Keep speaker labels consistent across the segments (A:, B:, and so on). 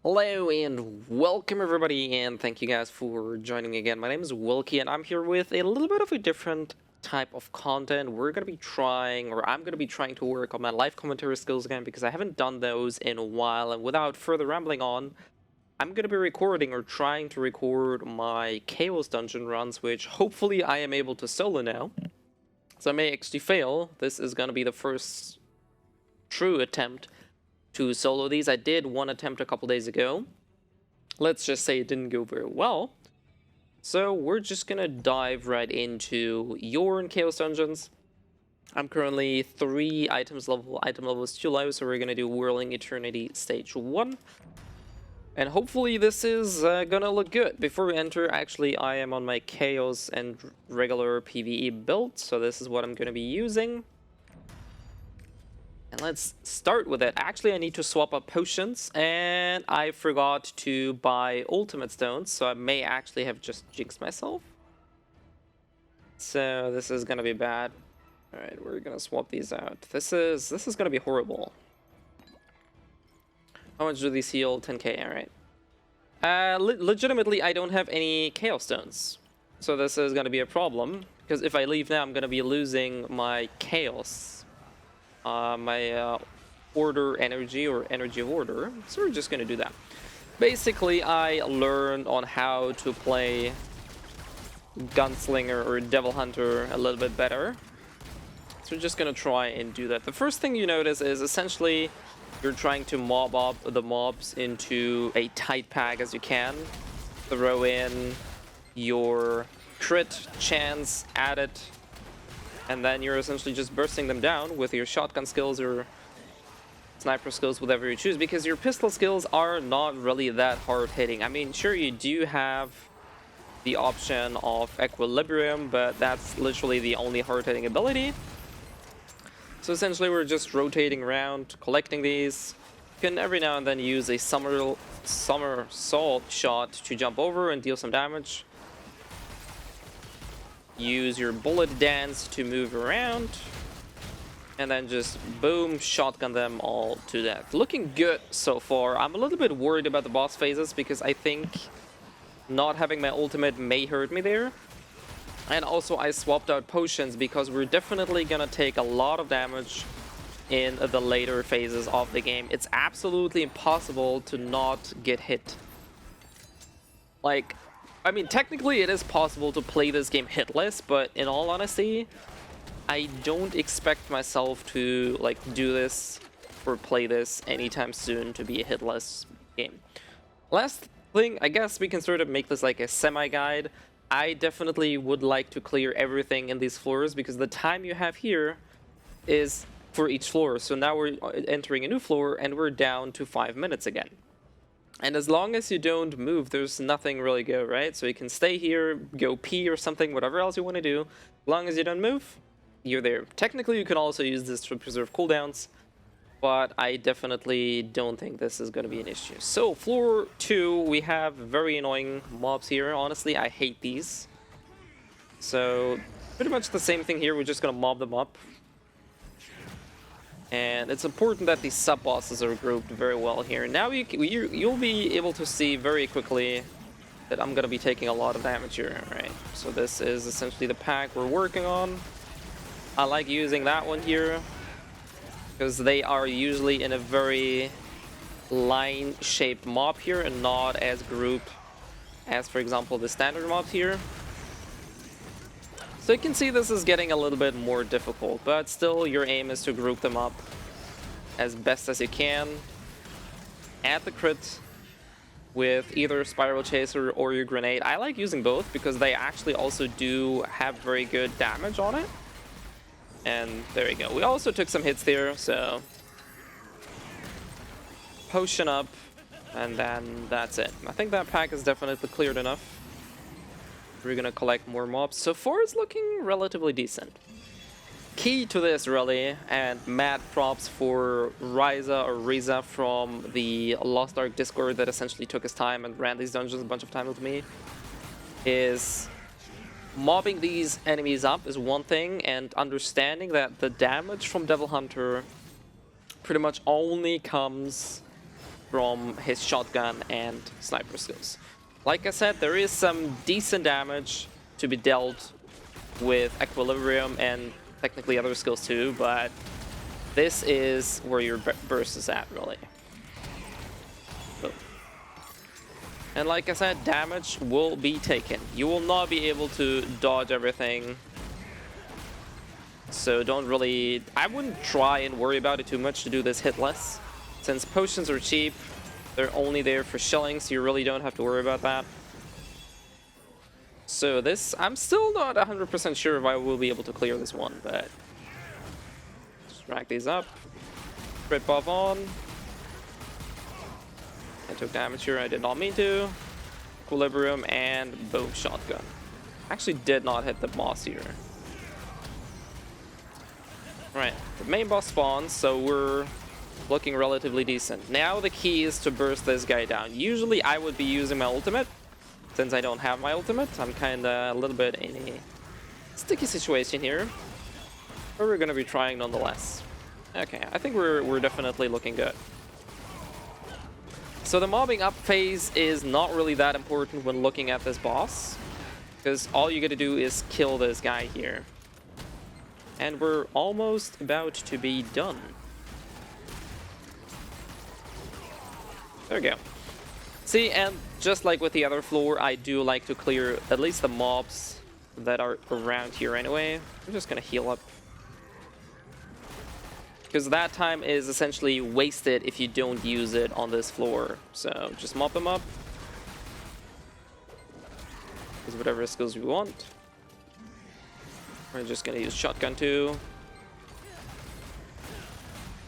A: Hello and welcome everybody, and thank you guys for joining me again. My name is Wilkie and I'm here with a little bit of a different type of content. I'm going to be trying to work on my live commentary skills again because I haven't done those in a while. And without further rambling on, I'm going to be recording or trying to record my Chaos Dungeon runs, which hopefully I am able to solo now. So I may actually fail. This is going to be the first true attempt to solo these. I did one attempt a couple days ago. Let's just say it didn't go very well. So we're just gonna dive right into Yorn Chaos Dungeons. I'm currently 3 item level is too low, so we're gonna do Whirling Eternity Stage 1. And hopefully this is gonna look good. Before we enter, actually I am on my Chaos and regular PvE build, so this is what I'm gonna be using. And let's start with it. Actually, I need to swap up potions, and I forgot to buy ultimate stones, so I may actually have just jinxed myself. So this is gonna be bad. All right, we're gonna swap these out. This is gonna be horrible. How much do these heal? 10k. All right. Legitimately, I don't have any chaos stones, so this is gonna be a problem because if I leave now, I'm gonna be losing my chaos. My order energy or energy of order, so we're just gonna do that. Basically, I learned on how to play gunslinger or devil hunter a little bit better, so we're just gonna try and do that. The first thing you notice is essentially you're trying to mob up the mobs into a tight pack as you can, throw in your crit chance at it, and then you're essentially just bursting them down with your shotgun skills or sniper skills, whatever you choose, because your pistol skills are not really that hard hitting. I mean, sure, you do have the option of equilibrium, but that's literally the only hard hitting ability. So essentially we're just rotating around, collecting these. You can every now and then use a somersault shot to jump over and deal some damage. Use your bullet dance to move around, and then just boom, shotgun them all to death. Looking good so far. I'm a little bit worried about the boss phases because I think not having my ultimate may hurt me there. And also I swapped out potions because we're definitely gonna take a lot of damage in the later phases of the game. It's absolutely impossible to not get hit. Like, I mean, technically it is possible to play this game hitless, but in all honesty, I don't expect myself to do this or play this anytime soon to be a hitless game. Last thing, I guess we can sort of make this like a semi-guide. I definitely would like to clear everything in these floors because the time you have here is for each floor. So now we're entering a new floor and we're down to 5 minutes again. And as long as you don't move, there's nothing really go, right? So you can stay here, go pee or something, whatever else you want to do. As long as you don't move, you're there. Technically, you can also use this to preserve cooldowns, but I definitely don't think this is going to be an issue. So, floor 2, we have very annoying mobs here. Honestly, I hate these. So, pretty much the same thing here. We're just going to mob them up. And it's important that these sub-bosses are grouped very well here. Now you'll be able to see very quickly that I'm going to be taking a lot of damage here, right? So this is essentially the pack we're working on. I like using that one here because they are usually in a very line-shaped mob here and not as grouped as, for example, the standard mob here. So you can see this is getting a little bit more difficult, but still your aim is to group them up as best as you can. Add the crit with either Spiral Chaser or your grenade. I like using both because they actually also do have very good damage on it. And there you go. We also took some hits there, so potion up, and then that's it. I think that pack is definitely cleared enough. We're gonna collect more mobs. So far it's looking relatively decent. Key to this really, and mad props for Riza from the Lost Ark Discord that essentially took his time and ran these dungeons a bunch of time with me, is mobbing these enemies up is one thing, and understanding that the damage from Devil Hunter pretty much only comes from his shotgun and sniper skills. Like I said, there is some decent damage to be dealt with Equilibrium and technically other skills too, but this is where your burst is at, really. Boom. And like I said, damage will be taken. You will not be able to dodge everything. So don't really... I wouldn't try and worry about it too much to do this hitless. Since potions are cheap, they're only there for shelling, so you really don't have to worry about that. So this, I'm still not 100% sure if I will be able to clear this one, but... Just rack these up. Crit buff on. I took damage here, I did not mean to. Equilibrium and boom, shotgun. Actually did not hit the boss here. Right, the main boss spawns, so we're looking relatively decent. Now the key is to burst this guy down. Usually I would be using my ultimate. Since I don't have my ultimate, I'm kinda a little bit in a sticky situation here. But we're gonna be trying nonetheless. Okay, I think we're definitely looking good. So the mobbing up phase is not really that important when looking at this boss. Because all you gotta do is kill this guy here. And we're almost about to be done. There we go. See, and just like with the other floor, I do like to clear at least the mobs that are around here anyway. I'm just gonna heal up. Because that time is essentially wasted if you don't use it on this floor. So just mop them up. Use whatever skills you want. We're just gonna use shotgun too.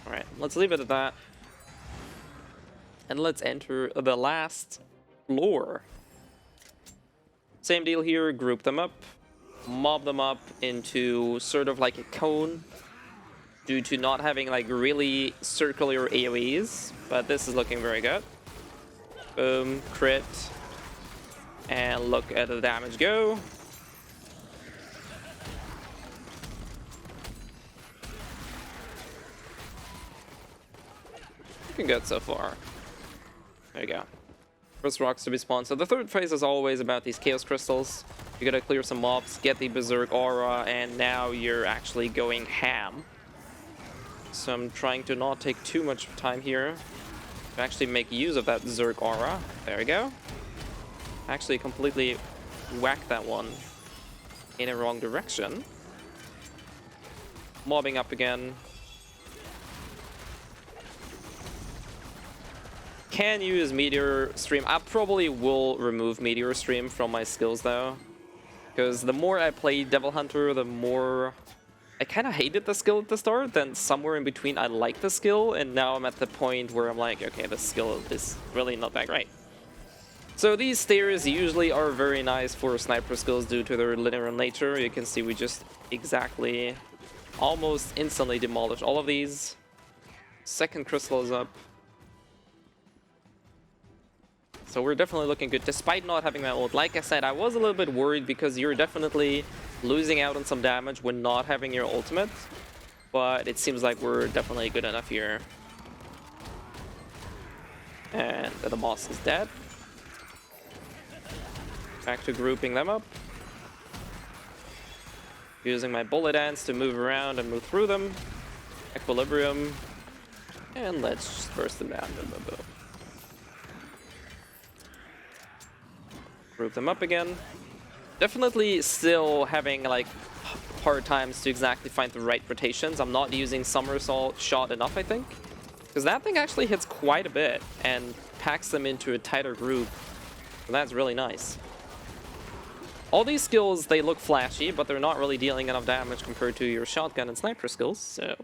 A: Alright, let's leave it at that. And let's enter the last floor. Same deal here, group them up, mob them up into sort of like a cone due to not having like really circular AoEs, but this is looking very good. Boom, crit, and look at the damage go. Looking good so far. There you go. First rocks to be spawned. So the third phase is always about these chaos crystals. You gotta clear some mobs, get the berserk aura, and now you're actually going ham. So I'm trying to not take too much time here to actually make use of that berserk aura. There we go. Actually completely whacked that one in a wrong direction. Mobbing up again. Can use Meteor Stream. I probably will remove Meteor Stream from my skills though, because the more I play Devil Hunter, the more I kind of hated the skill at the start. Then somewhere in between I like the skill, and now I'm at the point where I'm like, okay, this skill is really not that great. So these stairs usually are very nice for sniper skills due to their linear nature. You can see we just exactly almost instantly demolished all of these. Second crystal is up. So we're definitely looking good, despite not having my ult. Like I said, I was a little bit worried because you're definitely losing out on some damage when not having your ultimate. But it seems like we're definitely good enough here. And the boss is dead. Back to grouping them up. Using my bullet dance to move around and move through them. Equilibrium. And let's just burst them down. Boom, boom, boom. Group them up again. Definitely still having like hard times to exactly find the right rotations. I'm not using somersault shot enough, I think, because that thing actually hits quite a bit and packs them into a tighter group. So that's really nice. All these skills, they look flashy, but they're not really dealing enough damage compared to your shotgun and sniper skills. So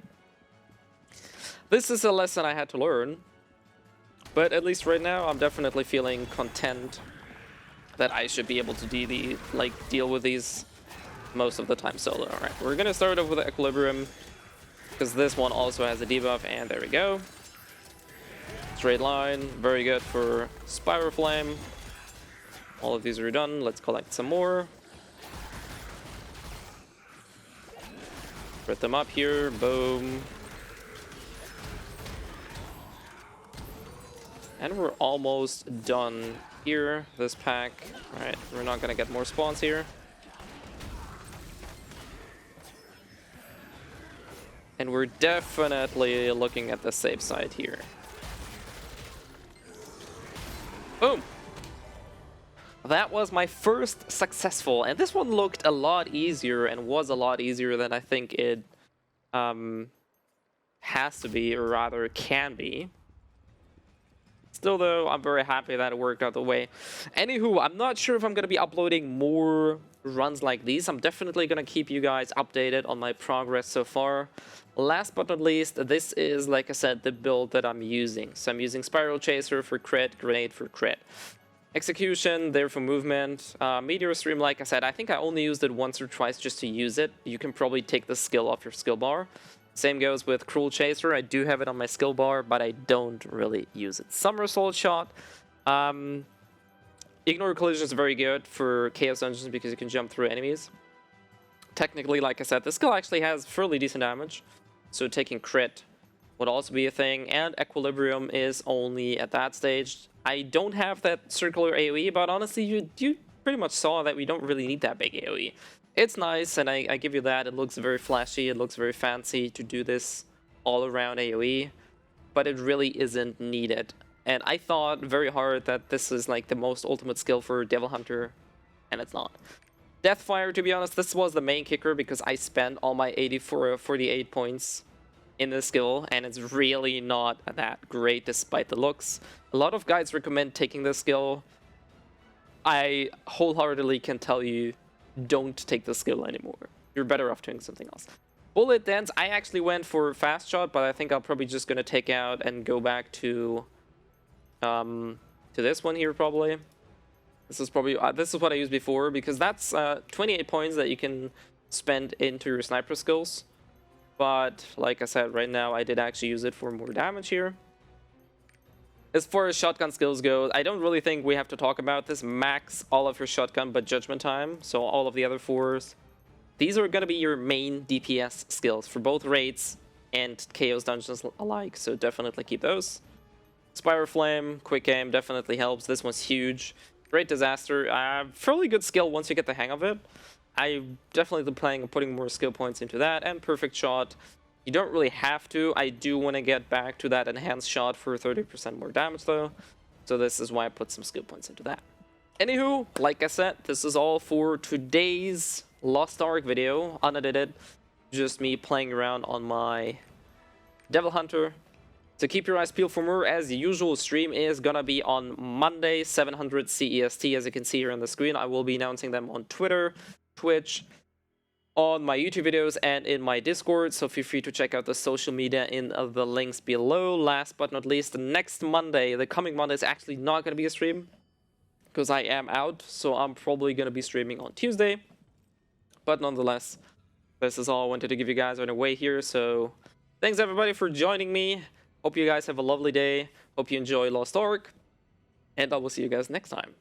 A: this is a lesson I had to learn. But at least right now, I'm definitely feeling content that I should be able to deal with these most of the time solo. Alright, we're gonna start off with the Equilibrium, because this one also has a debuff, and there we go. Straight line, very good for Spiral Flame. All of these are done, let's collect some more. Put them up here, boom. And we're almost done here, this pack. Alright, we're not gonna get more spawns here. And we're definitely looking at the safe side here. Boom! That was my first successful, and this one looked a lot easier and was a lot easier than I think it has to be, or rather can be. Still though, I'm very happy that it worked out the way. Anywho, I'm not sure if I'm going to be uploading more runs like these. I'm definitely going to keep you guys updated on my progress so far. Last but not least, this is, like I said, the build that I'm using. So I'm using Spiral Chaser for crit, Grenade for crit. Execution, there for movement. Meteor Stream, like I said, I think I only used it once or twice just to use it. You can probably take the skill off your skill bar. Same goes with Cruel Chaser. I do have it on my skill bar, but I don't really use it. Somersault Shot. Ignore Collision is very good for Chaos Dungeons because you can jump through enemies. Technically, like I said, this skill actually has fairly decent damage. So taking crit would also be a thing. And Equilibrium is only at that stage. I don't have that circular AoE, but honestly, you pretty much saw that we don't really need that big AoE. It's nice, and I give you that. It looks very flashy, it looks very fancy to do this all-around AoE, but it really isn't needed. And I thought very hard that this is like the most ultimate skill for Devil Hunter, and it's not. Deathfire, to be honest, this was the main kicker because I spent all my 48 points in this skill, and it's really not that great despite the looks. A lot of guys recommend taking this skill. I wholeheartedly can tell you, don't take the skill anymore. You're better off doing something else. Bullet Dance, I actually went for Fast Shot, but I think I'm probably just gonna take out and go back to this one here probably. This is probably this is what I used before because that's 28 points that you can spend into your sniper skills. But like I said, right now I did actually use it for more damage here. As far as shotgun skills go, I don't really think we have to talk about this. Max all of your shotgun but Judgment Time, so all of the other fours. These are going to be your main DPS skills for both raids and Chaos Dungeons alike, so definitely keep those. Spiral Flame, Quick Aim definitely helps. This one's huge. Great Disaster, fairly good skill once you get the hang of it. I definitely planning on putting more skill points into that. And Perfect Shot. You don't really have to. I do want to get back to that enhanced shot for 30% more damage though. So this is why I put some skill points into that. Anywho, like I said, this is all for today's Lost Ark video. Unedited. Just me playing around on my Devil Hunter. So keep your eyes peeled for more. As usual, stream is gonna be on Monday, 700 CEST. As you can see here on the screen, I will be announcing them on Twitter, Twitch, on my YouTube videos, and in my Discord, so feel free to check out the social media in the links below. Last but not least, next Monday, the coming Monday, is actually not going to be a stream, because I am out, so I'm probably going to be streaming on Tuesday. But nonetheless, this is all I wanted to give you guys on the way here, so thanks everybody for joining me. Hope you guys have a lovely day, hope you enjoy Lost Ark, and I will see you guys next time.